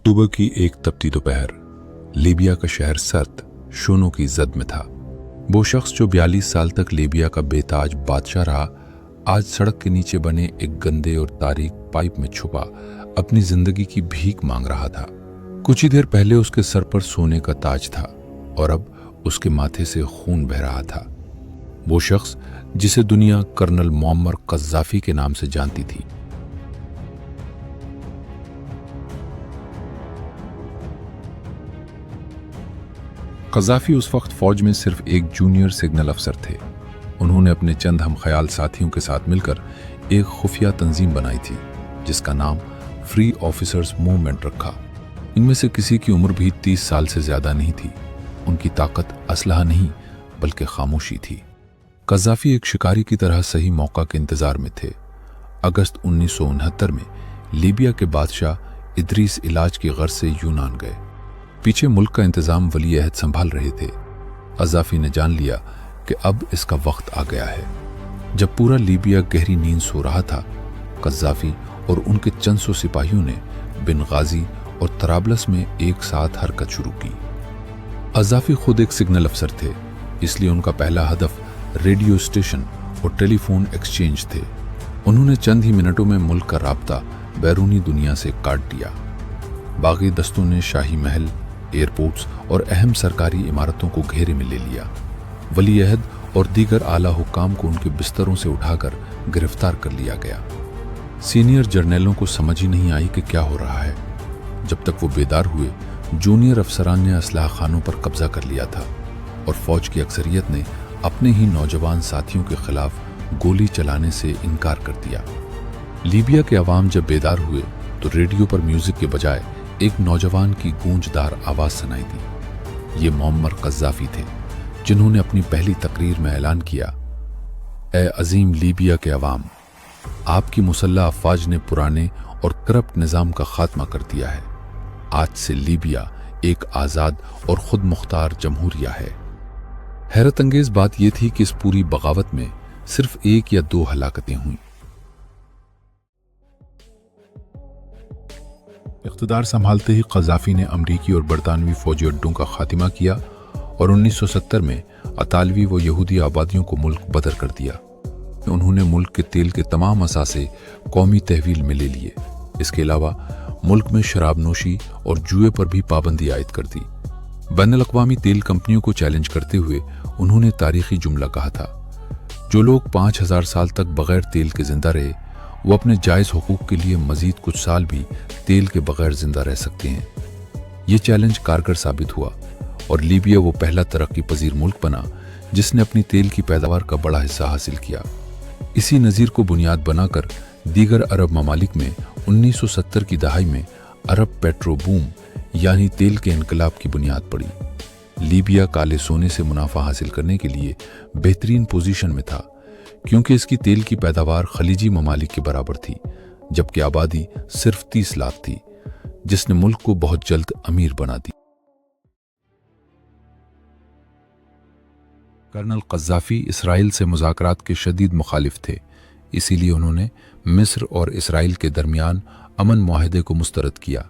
अक्टूबर की एक तपती दोपहर लीबिया का शहर सर्त शोनों की जद में था। वो शख्स जो 42 साल तक लीबिया का बेताज बादशाह रहा, आज सड़क के नीचे बने एक गंदे और तारीक पाइप में छुपा अपनी जिंदगी की भीख मांग रहा था। कुछ ही देर पहले उसके सर पर सोने का ताज था और अब उसके माथे से खून बह रहा था। वो शख्स जिसे दुनिया कर्नल मुअम्मर कज़्ज़ाफ़ी के नाम से जानती थी। कज़्ज़ाफ़ी उस वक्त फौज में सिर्फ एक जूनियर सिग्नल अफसर थे। उन्होंने अपने चंद हम ख्याल साथियों के साथ मिलकर एक खुफिया तंजीम बनाई थी जिसका नाम फ्री ऑफिसर्स मूवमेंट रखा। इनमें से किसी की उम्र भी 30 साल से ज्यादा नहीं थी। उनकी ताकत असलहा नहीं बल्कि खामोशी थी। कज़्ज़ाफ़ी एक शिकारी की तरह सही मौका के इंतजार में थे। अगस्त 1969 में लीबिया के बादशाह इदरीस इलाज की गर्ज से यूनान गए। पीछे मुल्क का इंतजाम वली अहद संभाल रहे थे। कज़्ज़ाफ़ी ने जान लिया कि अब इसका वक्त आ गया है। जब पूरा लीबिया गहरी नींद सो रहा था, कज़्ज़ाफ़ी और उनके चंद सौ सिपाहियों ने बेनगाज़ी और तराबलस में एक साथ हरकत शुरू की। कज़्ज़ाफ़ी खुद एक सिग्नल अफसर थे, इसलिए उनका पहला हदफ रेडियो स्टेशन और टेलीफोन एक्सचेंज थे। उन्होंने चंद ही मिनटों में मुल्क का राब्ता बैरूनी दुनिया से काट दिया। बागी दस्तों ने शाही महल, एयरपोर्ट्स और अहम सरकारी इमारतों को घेरे में ले लिया। वली अहद और दीगर आला हुक्काम को उनके बिस्तरों से उठाकर गिरफ्तार कर लिया गया। सीनियर जर्नलों को समझ ही नहीं आई कि क्या हो रहा है। जब तक वो बेदार हुए, जूनियर अफसरान ने असलाह खानों पर कब्जा कर लिया था और फौज की अक्सरियत ने अपने ही नौजवान साथियों के खिलाफ गोली चलाने से इनकार कर दिया। लीबिया के अवाम जब बेदार हुए तो रेडियो पर म्यूजिक के बजाय एक नौजवान की गूंजदार आवाज सुनाई दी। ये मुअम्मर कज़्ज़ाफ़ी थे, जिन्होंने अपनी पहली तकरीर में ऐलान किया, ए अजीम लीबिया के अवाम, आपकी मुसल्लह अफ़वाज ने पुराने और करप्ट निज़ाम का खात्मा कर दिया है। आज से लीबिया एक आज़ाद और खुद मुख्तार जमहूरिया है। हैरत अंगेज बात यह थी कि इस पूरी बगावत में सिर्फ एक या दो हलाकतें हुई। इख्तिदार संभालते ही कज़्ज़ाफ़ी ने अमरीकी और बरतानवी फौजी अड्डों का खात्मा किया और 1970 में अतालवी व यहूदी आबादियों को मुल्क बदर कर दिया। उन्होंने मुल्क के तेल के तमाम असासे कौमी तहवील में ले लिए। इसके अलावा मुल्क में शराब नोशी और जुए पर भी पाबंदी आयद कर दी। बैनुल-अक़वामी तेल कंपनियों को चैलेंज करते हुए उन्होंने तारीखी जुमला कहा था, जो लोग 5000 साल तक बगैर तेल के जिंदा रहे, वो अपने जायज़ हुकूक के लिए मजीद कुछ साल भी तेल के बगैर जिंदा रह सकते हैं। ये चैलेंज कारगर साबित हुआ और लीबिया वो पहला तरक्की पजीर मुल्क बना जिसने अपनी तेल की पैदावार का बड़ा हिस्सा हासिल किया। इसी नज़ीर को बुनियाद बनाकर दीगर अरब ममालिक में 1970 की दहाई में अरब पेट्रो बूम यानी तेल के इनकलाब की बुनियाद पड़ी। लीबिया काले सोने से मुनाफा हासिल करने के लिए बेहतरीन पोजीशन में था, क्योंकि इसकी तेल की पैदावार खलीजी ममालिक के बराबर थी, जबकि आबादी सिर्फ 30 लाख थी, जिसने मुल्क को बहुत जल्द अमीर बना दी। कर्नल कज़्ज़ाफ़ी इसराइल से मुज़ाकरात के शदीद मुखालिफ थे, इसीलिए उन्होंने मिस्र और इसराइल के दरमियान अमन मुआहदे को मुस्तरद किया।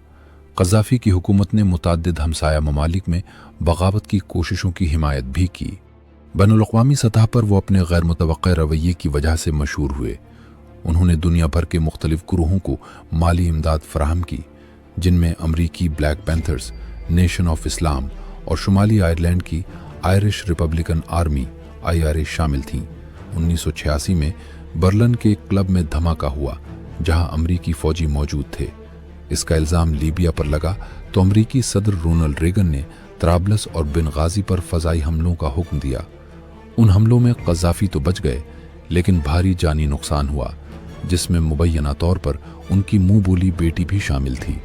कज़्ज़ाफ़ी की हुकूमत ने मुतअद्दिद हमसाया ममालिक में बगावत की कोशिशों की हिमायत भी की। बैनुल-अक़वामी सतह पर वो अपने गैर मुतवक्किअ रवैये की वजह से मशहूर हुए। उन्होंने दुनिया भर के मुख्तलिफ गुरूहों को माली इमदाद फराहम की, जिनमें अमरीकी black panthers, nation of Islam और शुमाली आयरलैंड की आयरिश रिपब्लिकन आर्मी IRA शामिल थीं। 1986 में बर्लिन के एक क्लब में धमाका हुआ जहां अमरीकी फौजी मौजूद थे। इसका इल्ज़ाम लीबिया पर लगा तो अमरीकी सदर रोनाल्ड रेगन ने तराबलस और बेनगाज़ी पर फ़ज़ाई हमलों का हुक्म दिया। उन हमलों में कज़्ज़ाफ़ी तो बच गए, लेकिन भारी जानी नुकसान हुआ, जिसमें मुबैना तौर पर उनकी मुंह बोली बेटी भी शामिल थी।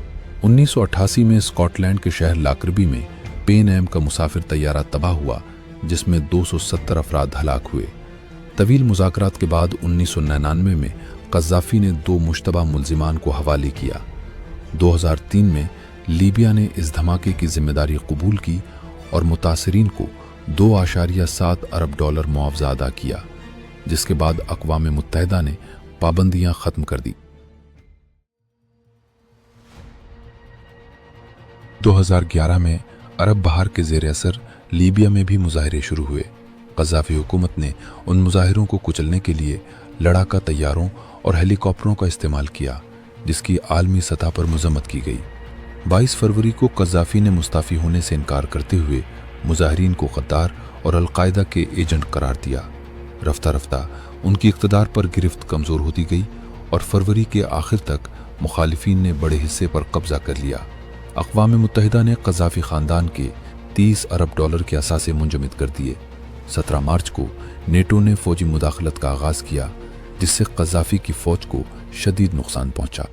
1988 में स्कॉटलैंड के शहर लाकरबी में पेन एम का मुसाफिर तैयारा तबाह हुआ, जिसमें 270 अफराद हलाक हुए। तवील मुज़ाकरात के बाद 1999 में कज़्ज़ाफ़ी ने 2 मुश्तबा मुल्ज़िमान को हवाले किया। 2003 में लीबिया ने इस धमाके की जिम्मेदारी कबूल की और मुतासरीन को $2.7 अरब मुआवजा अदा किया, जिसके बाद अक़वाम मुत्तहिदा ने पाबंदियां ख़त्म कर दी। 2011 में अरब बहार के ज़ेर असर लीबिया में भी मुजाहरे शुरू हुए। क़ज़ाफ़ी हुकूमत ने उन मुजाहिरों को कुचलने के लिए लड़ाका तैयारों और हेलीकॉप्टरों का इस्तेमाल किया, जिसकी आलमी सतह पर मजम्मत की गई। 22 फरवरी को क़ज़ाफ़ी ने मुस्ताफ़ी होने से इनकार करते हुए मुजाहिरीन को गद्दार और अलकायदा के एजेंट करार दिया। रफ्ता रफ्ता उनकी इक़्तिदार पर गिरफ्त कमज़ोर होती गई और फरवरी के आखिर तक मुखालिफिन ने बड़े हिस्से पर कब्ज़ा कर लिया। अक़वाम मुत्तहिदा ने क़ज़ाफ़ी ख़ानदान के 30 अरब डॉलर के असासे मुंजमद कर दिए। 17 मार्च को नेटो ने फ़ौजी मुदाखलत का आगाज़ किया, जिससे क़ज़ाफ़ी की फ़ौज को शदीद नुकसान पहुंचा।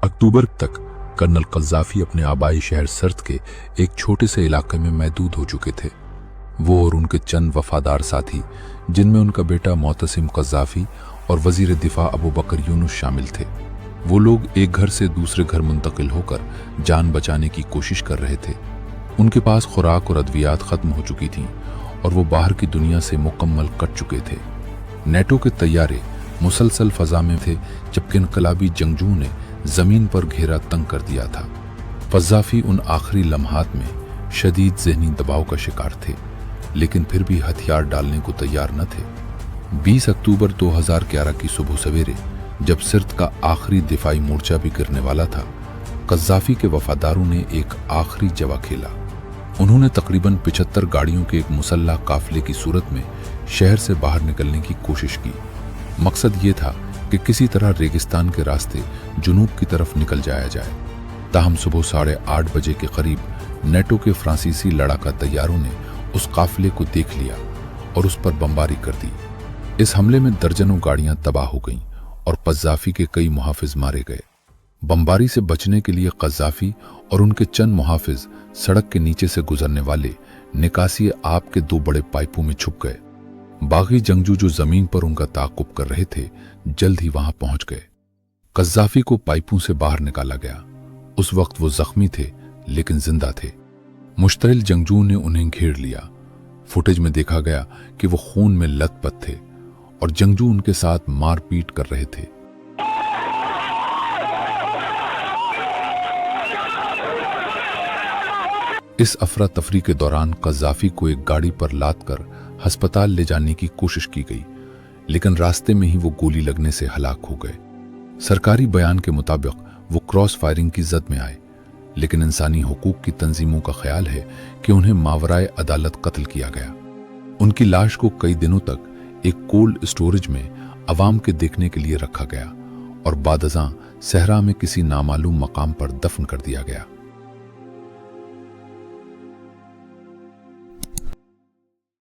अक्टूबर तक कर्नल क़ज़ाफ़ी अपने आबाई शहर सर्द के एक छोटे से इलाके में महदूद हो चुके थे। वो और उनके चंद वफादार साथी, जिनमें उनका बेटा मोतसिम क़ज़ाफ़ी और वज़ीर दिफा अबू बकर यूनुस शामिल थे, वो लोग एक घर से दूसरे घर मुंतकिल होकर जान बचाने की कोशिश कर रहे थे। उनके पास खुराक और अद्वियात ख़त्म हो चुकी थीं और वो बाहर की दुनिया से मुकम्मल कट चुके थे। नेटो के तैयारे मुसलसल फ़ज़ा में थे, जबकि इनकलाबी जंगजू ने ज़मीन पर घेरा तंग कर दिया था। क़ज़ाफ़ी उन आखिरी लम्हात में शदीद ज़हनी दबाव का शिकार थे, लेकिन फिर भी हथियार डालने को तैयार न थे। 20 अक्टूबर 2011 की सुबह सवेरे, जब सिर्त का आखिरी दिफाई मोर्चा भी गिरने वाला था, क़ज़ाफ़ी के वफादारों ने एक आखिरी जवा खेला। उन्होंने तकरीबन 75 गाड़ियों के एक मुसल्लह काफिले की सूरत में शहर से बाहर निकलने की कोशिश की। मकसद ये था कि किसी तरह रेगिस्तान के रास्ते जुनूब की तरफ निकल जाया जाए। ताहम सुबह 8:30 बजे के करीब नेटो के फ्रांसीसी लड़ाका तैयारों ने उस काफिले को देख लिया और उस पर बमबारी कर दी। इस हमले में दर्जनों गाड़ियां तबाह हो गईं और क़ज़ाफ़ी के कई मुहाफिज मारे गए। बमबारी से बचने के लिए क़ज़ाफ़ी और उनके चंद मुहाफिज सड़क के नीचे से गुजरने वाले निकासी आब के 2 बड़े पाइपों में छुप गए। बागी जंगजू जो जमीन पर उनका ताक़ुब कर रहे थे, जल्द ही वहां पहुंच गए। क़ज़ाफ़ी को पाइपों से बाहर निकाला गया। उस वक्त वो जख्मी थे, लेकिन जिंदा थे। मुश्तइल जंगजू ने उन्हें घेर लिया। फुटेज में देखा गया कि वो खून में लथपथ थे और जंगजू उनके साथ मारपीट कर रहे थे। इस अफरा तफरी के दौरान क़ज़ाफ़ी को एक गाड़ी पर लाद कर अस्पताल ले जाने की कोशिश की गई, लेकिन रास्ते में ही वो गोली लगने से हलाक हो गए। सरकारी बयान के मुताबिक वो क्रॉस फायरिंग की जद में आए, लेकिन इंसानी हुकूक की तंजीमों का ख्याल है कि उन्हें मावराए अदालत कत्ल किया गया। उनकी लाश को कई दिनों तक एक कोल्ड स्टोरेज में अवाम के देखने के लिए रखा गया और बादज़ां सहरा में किसी नामालूम मकाम पर दफन कर दिया गया।